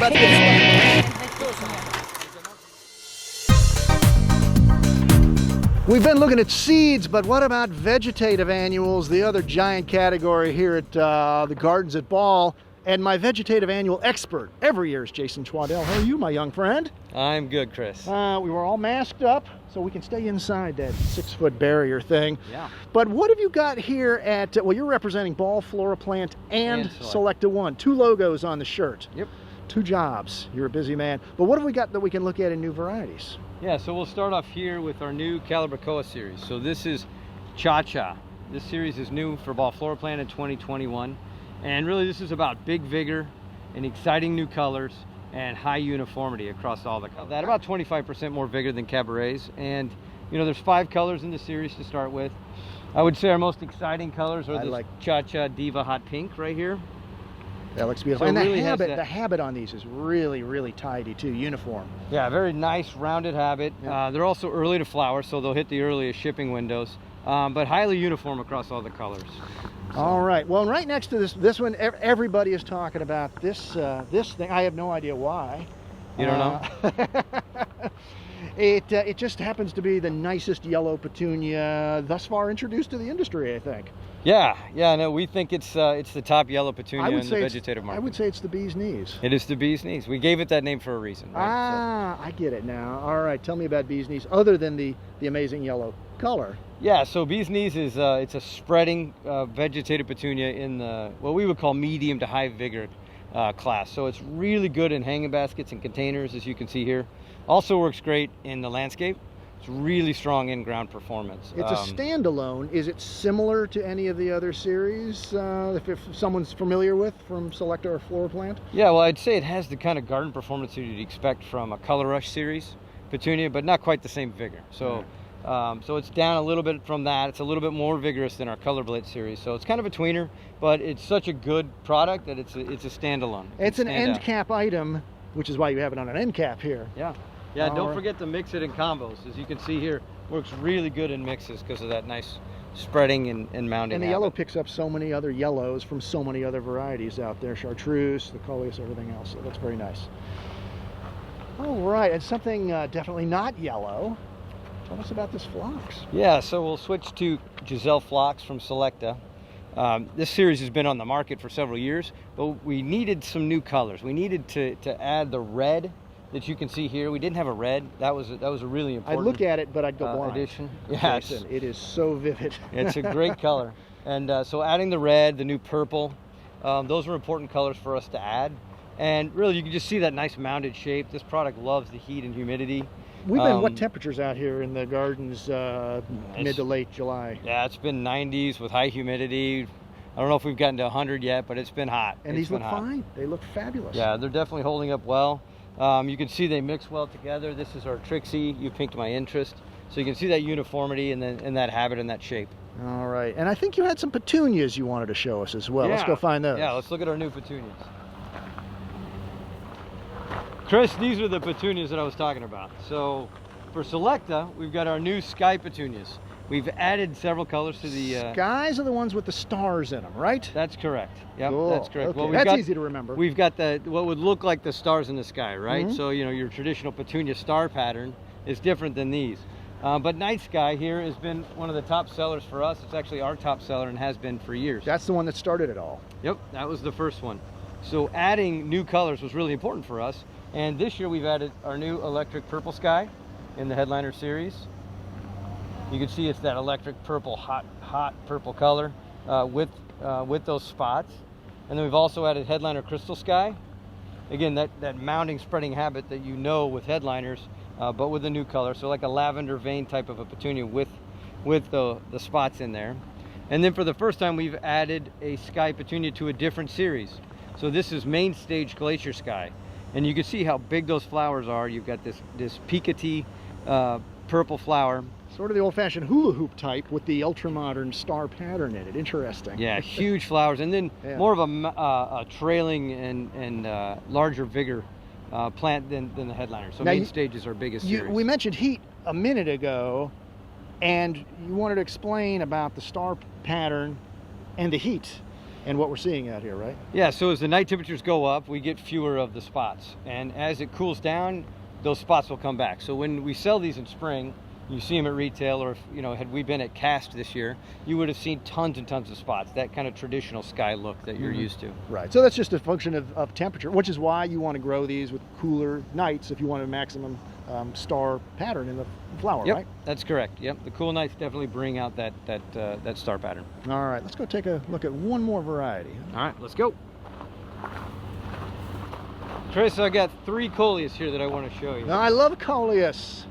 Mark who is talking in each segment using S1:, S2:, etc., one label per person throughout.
S1: about this? We've been looking at seeds, but what about vegetative annuals, the other giant category here at the gardens at Ball? And my vegetative annual expert every year is Jason Schwadell. How are you, my young friend?
S2: I'm good, Chris.
S1: We were all masked up, so we can stay inside that 6-foot barrier thing.
S2: Yeah.
S1: But what have you got here at, well, you're representing Ball FloraPlant and Selecta 1. 2 logos on the shirt.
S2: Yep.
S1: 2 jobs. You're a busy man. But what have we got that we can look at in new varieties?
S2: Yeah, so we'll start off here with our new Calibrachoa series. So this is Cha-Cha. This series is new for Ball FloraPlant in 2021. And really this is about big vigor and exciting new colors and high uniformity across all the colors. That about 25% more vigor than Caberets. And you know, there's 5 colors in the series to start with. I would say our most exciting colors are the Cha-Cha Diva Hot Pink right here.
S1: That looks beautiful.
S2: So
S1: And
S2: really
S1: the habit on these is really, really tidy too, uniform.
S2: Yeah, very nice rounded habit.
S1: Yeah.
S2: They're also early to flower, so they'll hit the earliest shipping windows, but highly uniform across all the colors. So.
S1: All right. Well, right next to this one, everybody is talking about this thing. I have no idea why.
S2: You don't know?
S1: It just happens to be the nicest yellow petunia thus far introduced to the industry, I think.
S2: Yeah, no, we think it's the top yellow petunia in the vegetative market.
S1: I would say it's the bee's knees.
S2: It is the bee's knees. We gave it that name for a reason. Right?
S1: I get it now. All right, tell me about bee's knees, other than the amazing yellow color.
S2: Yeah, so bee's knees is it's a spreading vegetative petunia in the what we would call medium to high vigor class. So it's really good in hanging baskets and containers, as you can see here. Also works great in the landscape. It's really strong in-ground performance.
S1: It's a standalone. Is it similar to any of the other series, if someone's familiar with from Selecta or FloraPlant?
S2: Yeah, well, I'd say it has the kind of garden performance that you'd expect from a Color Rush series petunia, but not quite the same vigor. So, so it's down a little bit from that. It's a little bit more vigorous than our Color Blitz series. So it's kind of a tweener, but it's such a good product that it's a standalone.
S1: It's an end cap item, which is why you have it on an end cap here.
S2: Yeah, don't forget to mix it in combos. As you can see here, works really good in mixes because of that nice spreading and mounding.
S1: And the yellow picks up so many other yellows from so many other varieties out there. Chartreuse, the Coleus, everything else. So that's very nice. All right, and something definitely not yellow. Tell us about this Phlox.
S2: Yeah, so we'll switch to Gisele Phlox from Selecta. This series has been on the market for several years, but we needed some new colors. We needed to add the red that you can see here. We didn't have a red. That was a really important.
S1: I'd look at it, but I'd go blind.
S2: Addition.
S1: Yeah, it is so vivid.
S2: It's a great color, and so adding the red, the new purple, those were important colors for us to add. And really, you can just see that nice mounded shape. This product loves the heat and humidity.
S1: We've been what temperatures out here in the gardens mid to late July?
S2: Yeah, it's been 90s with high humidity. I don't know if we've gotten to 100 yet, but it's been hot.
S1: And these look fine. They look fabulous.
S2: Yeah, they're definitely holding up well. You can see they mix well together. This is our Trixie. You piqued my interest. So you can see that uniformity and that habit and that shape.
S1: All right. And I think you had some petunias you wanted to show us as well.
S2: Yeah.
S1: Let's go find those.
S2: Yeah, let's look at our new petunias. Chris, these are the petunias that I was talking about. So for Selecta, we've got our new Sky petunias. We've added several colors to the...
S1: Skies are the ones with the stars in them, right?
S2: That's correct. Yep,
S1: cool.
S2: That's correct.
S1: Okay.
S2: Well,
S1: that's easy to remember.
S2: We've got what would look like the stars in the sky, right? So, you know, your traditional petunia star pattern is different than these. But Night Sky here has been one of the top sellers for us. It's actually our top seller and has been for years.
S1: That's the one that started it all.
S2: Yep, that was the first one. So adding new colors was really important for us. And this year we've added our new Electric Purple Sky in the Headliner series. You can see it's that electric purple, hot purple color with those spots. And then we've also added Headliner Crystal Sky. Again, that mounding, spreading habit that you know with Headliners, but with a new color. So like a lavender vein type of a petunia with the spots in there. And then for the first time, we've added a Sky petunia to a different series. So this is Main Stage Glacier Sky. And you can see how big those flowers are. You've got this peakety purple flower.
S1: Sort of the old-fashioned hula hoop type with the ultra-modern star pattern in it. Interesting.
S2: Yeah, huge flowers, and then more of a trailing and larger vigor plant than the Headliner. So Main Stage is our biggest series.
S1: We mentioned heat a minute ago, and you wanted to explain about the star pattern and the heat. and what we're seeing out here, right?
S2: Yeah, so as the night temperatures go up, we get fewer of the spots. And as it cools down, those spots will come back. So when we sell these in spring, you see them at retail, or if, you know, had we been at Cast this year, you would have seen tons and tons of spots, that kind of traditional sky look that you're used to.
S1: Right, so that's just a function of temperature, which is why you want to grow these with cooler nights if you want a maximum star pattern in the flower,
S2: Yep,
S1: right?
S2: that's correct. Yep, the cool nights definitely bring out that star pattern.
S1: All right, let's go take a look at one more variety.
S2: All right, let's go. Chris, I got 3 Coleus here that I want to show you.
S1: Now, I love Coleus.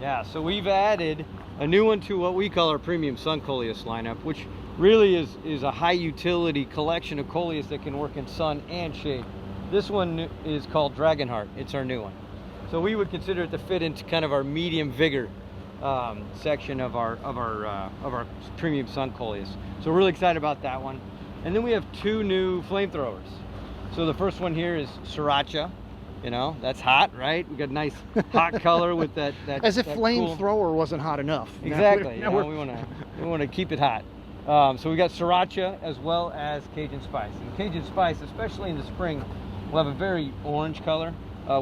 S2: Yeah, so we've added a new one to what we call our premium sun Coleus lineup, which really is a high utility collection of Coleus that can work in sun and shade. This one is called Dragonheart. It's our new one. So we would consider it to fit into kind of our medium vigor section of our premium sun Coleus. So we're really excited about that one. And then we have 2 new flamethrowers. So the first one here is Sriracha. You know, that's hot, right? We got a nice hot color with that
S1: As if
S2: that
S1: flamethrower wasn't hot enough.
S2: Exactly.
S1: Now
S2: We want to keep it hot. So we got Sriracha as well as Cajun Spice. And Cajun Spice, especially in the spring, will have a very orange color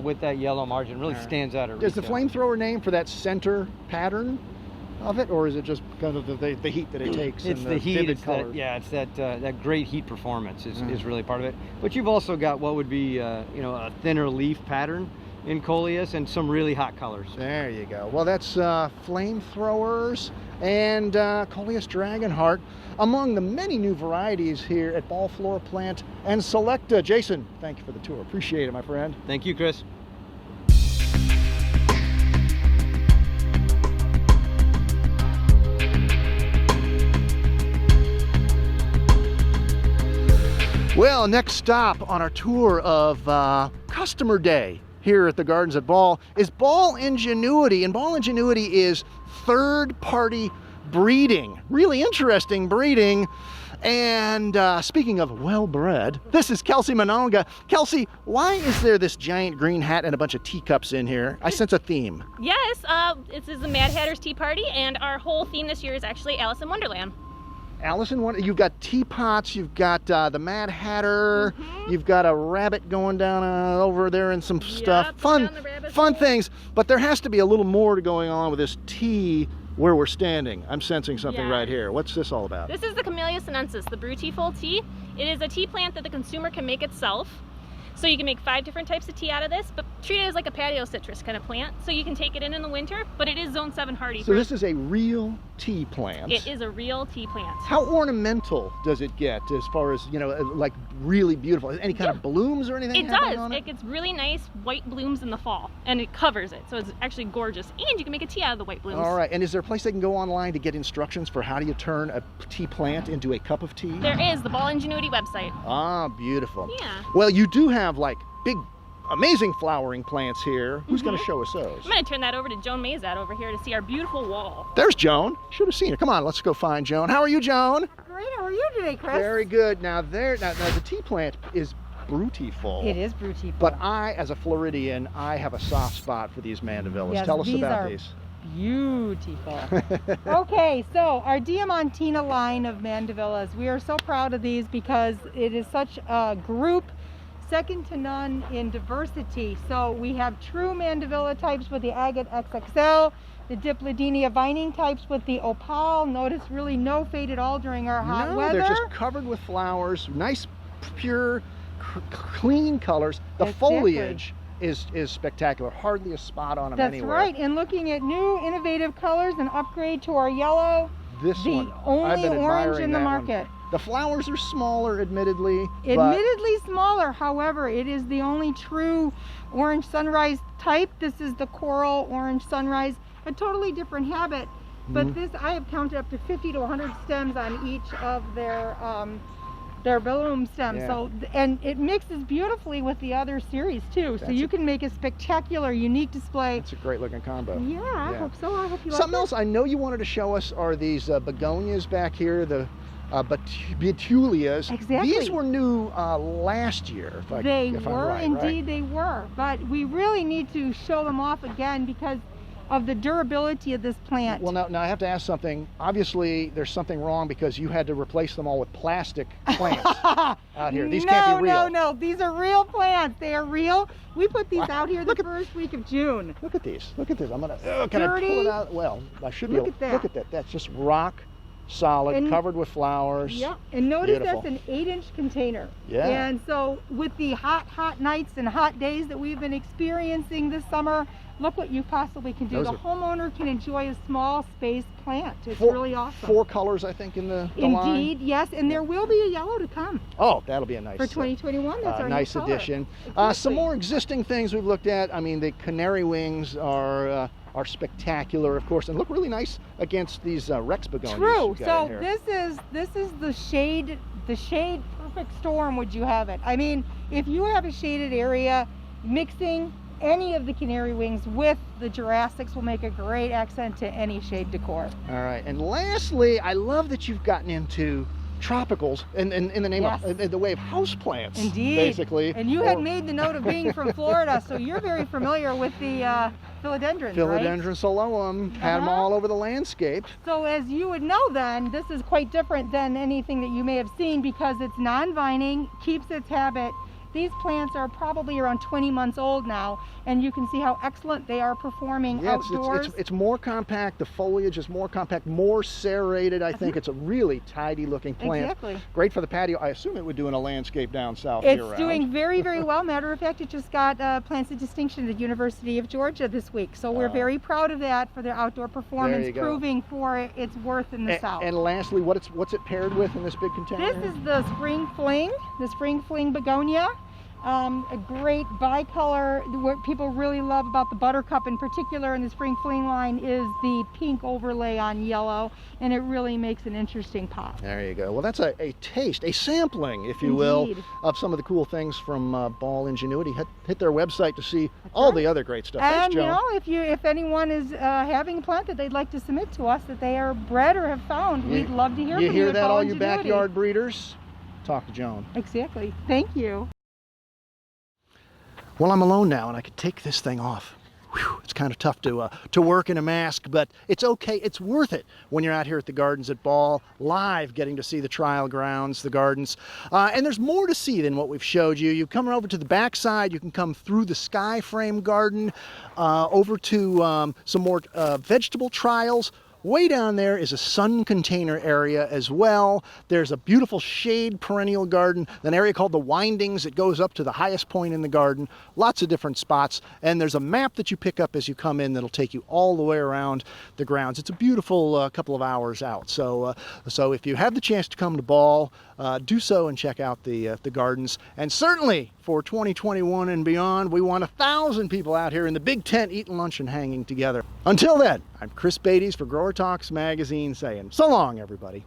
S2: with that yellow margin. Really stands out at
S1: Is the
S2: retail.
S1: flamethrower name for that center pattern of it, or is it just kind of the heat that it takes?
S2: It's
S1: and
S2: the heat.
S1: vivid
S2: It's
S1: color?
S2: it's that great heat performance is really part of it. But you've also got what would be you know, a thinner leaf pattern in Coleus and some really hot colors.
S1: There you go. Well, that's flamethrowers and Coleus Dragonheart, among the many new varieties here at Ball FloraPlant and Selecta. Jason, thank you for the tour. Appreciate it, my friend.
S2: Thank you, Chris.
S1: Well, next stop on our tour of Customer Day here at the Gardens at Ball is Ball Ingenuity. And Ball Ingenuity is third-party breeding. Really interesting breeding. And speaking of well-bred, this is Kelsey Mononga. Kelsey, why is there this giant green hat and a bunch of teacups in here? I sense a theme.
S3: Yes, this is the Mad Hatter's Tea Party, and our whole theme this year is actually Alice in Wonderland.
S1: Alice in Wonderland, you've got teapots, you've got the Mad Hatter, you've got a rabbit going down over there and some stuff. Fun things, but there has to be a little more going on with this tea where we're standing. I'm sensing something right here. What's this all about?
S3: This is the Camellia sinensis, the brew tea full tea. It is a tea plant that the consumer can make itself. So you can make 5 different types of tea out of this, but treat it as like a patio citrus kind of plant. So you can take it in the winter, but it is zone 7 hardy.
S1: So this is a real tea plant.
S3: It is a real tea plant.
S1: How ornamental does it get as far as, you know, like really beautiful? Any kind of blooms or anything
S3: It
S1: happening
S3: does.
S1: on
S3: It gets really nice white blooms in the fall, and it covers it. So it's actually gorgeous. And you can make a tea out of the white blooms.
S1: All right. And is there a place they can go online to get instructions for how do you turn a tea plant into a cup of tea?
S3: There is the Ball Ingenuity website.
S1: Ah, beautiful.
S3: Yeah.
S1: Well, you do have like big, amazing flowering plants here. Who's going to show us those?
S3: I'm going to turn that over to Joan Mazat over here to see our beautiful wall.
S1: There's Joan. Should have seen her. Come on, let's go find Joan. How are you, Joan?
S4: Great, how are you today, Chris?
S1: Very good. Now the tea plant is fruitiful.
S4: It is fruitiful.
S1: But I, as a Floridian, I have a soft spot for these mandavillas.
S4: Yes,
S1: Tell us
S4: these
S1: about
S4: are
S1: these.
S4: Beautiful. Okay, so our Diamantina line of mandavillas, we are so proud of these because it is such a group second to none in diversity. So we have true mandavilla types with the agate XXL, the Dipladenia vining types with the opal. Notice really no fade at all during our hot weather.
S1: They're just covered with flowers, nice, pure, clean colors. The foliage is spectacular. Hardly a spot on them anywhere.
S4: That's right. And looking at new innovative colors, an upgrade to our yellow.
S1: This
S4: the
S1: one,
S4: only
S1: I've been
S4: orange
S1: admiring
S4: in the
S1: that one.
S4: market.
S1: The flowers are smaller, admittedly.
S4: Admittedly smaller, however, it is the only true orange sunrise type. This is the coral orange sunrise, a totally different habit. But this, I have counted up to 50 to 100 stems on each of their bloom stems.
S1: Yeah.
S4: So, and it mixes beautifully with the other series too. So you can make a spectacular, unique display.
S1: It's a great looking combo.
S4: Yeah, I hope so. I hope you like
S1: Something
S4: it.
S1: else I know you wanted to show us are these begonias back here, the Betulias.
S4: Exactly.
S1: These were new last year, if
S4: They
S1: I'm
S4: were,
S1: right,
S4: indeed
S1: right?
S4: they were. But we really need to show them off again because of the durability of this plant.
S1: Well, now I have to ask something. Obviously, there's something wrong because you had to replace them all with plastic plants out here. These can't be real.
S4: No, these are real plants. They are real. We put these out here the first week of June.
S1: Look at these. Look at this. I'm gonna. Can I pull it out? Well, I should be able.
S4: Look at that.
S1: Look at that. That's just rock solid,
S4: And-
S1: covered with flowers.
S4: Yeah, and notice
S1: Beautiful.
S4: that's an 8-inch container.
S1: Yeah.
S4: And so with the hot nights and hot days that we've been experiencing this summer, look what you possibly can do.
S1: Those
S4: The
S1: are-
S4: homeowner can enjoy a small space plant. It's really awesome.
S1: 4 colors, I think, in the line.
S4: Indeed, yes, and there will be a yellow to come
S1: Oh, that'll be a nice.
S4: for 2021. That's our
S1: nice
S4: new color.
S1: addition.
S4: Exactly.
S1: Some more existing things we've looked at. I mean, the canary wings are spectacular, of course, and look really nice against these Rex begonias.
S4: True.
S1: you've got
S4: So
S1: in here.
S4: this is the shade perfect storm. Would you have it? I mean, if you have a shaded area, mixing any of the canary wings with the Jurassics will make a great accent to any shade decor.
S1: All right, and lastly, I love that you've gotten into tropicals in the name
S4: Yes.
S1: of in the way of houseplants.
S4: Indeed.
S1: Basically.
S4: And you had made the note of being from Florida, so you're very familiar with the philodendrons, right?
S1: Philodendron selloum, had them all over the landscape.
S4: So as you would know then, this is quite different than anything that you may have seen because it's non-vining, keeps its habit. These plants are probably around 20 months old now, and you can see how excellent they are performing
S1: Yeah,
S4: outdoors.
S1: it's more compact. The foliage is more compact, more serrated. I think it's a really tidy looking plant.
S4: Exactly.
S1: Great for the patio. I assume it would do in a landscape down south
S4: It's
S1: year-round.
S4: doing very, very well. Matter of fact, it just got Plants of Distinction at the University of Georgia this week. So we're very proud of that for their outdoor performance,
S1: you go.
S4: proving for its worth in the south.
S1: And lastly, what's it paired with in this big container?
S4: This is the Spring Fling, Begonia. A great bicolor. What people really love about the Buttercup in particular in the Spring Fling line is the pink overlay on yellow, and it really makes an interesting pop.
S1: There you go. Well, that's a taste, a sampling, if you will,
S4: Indeed.
S1: of some of the cool things from Ball Ingenuity. Hit their website to see all the other great stuff. Thanks,
S4: And you
S1: Joan.
S4: know, if anyone is having a plant that they'd like to submit to us that they are bred or have found, we'd love to hear from you.
S1: You hear
S4: at
S1: that,
S4: Ball
S1: all you
S4: Ingenuity.
S1: backyard breeders? Talk to Joan.
S4: Exactly. Thank you.
S1: Well, I'm alone now, and I could take this thing off. Whew, it's kind of tough to work in a mask, but it's okay. It's worth it when you're out here at the gardens at Ball, live, getting to see the trial grounds, the gardens. And there's more to see than what we've showed you. You come over to the backside, you can come through the sky frame garden, over to some more vegetable trials. Way down there is a sun container area as well. There's a beautiful shade perennial garden, an area called the Windings that goes up to the highest point in the garden. Lots of different spots. And there's a map that you pick up as you come in that'll take you all the way around the grounds. It's a beautiful couple of hours out. So if you have the chance to come to Ball, do so and check out the gardens. And certainly for 2021 and beyond, we want 1,000 people out here in the big tent eating lunch and hanging together. Until then, I'm Chris Beatties for Growertalks magazine saying so long, everybody.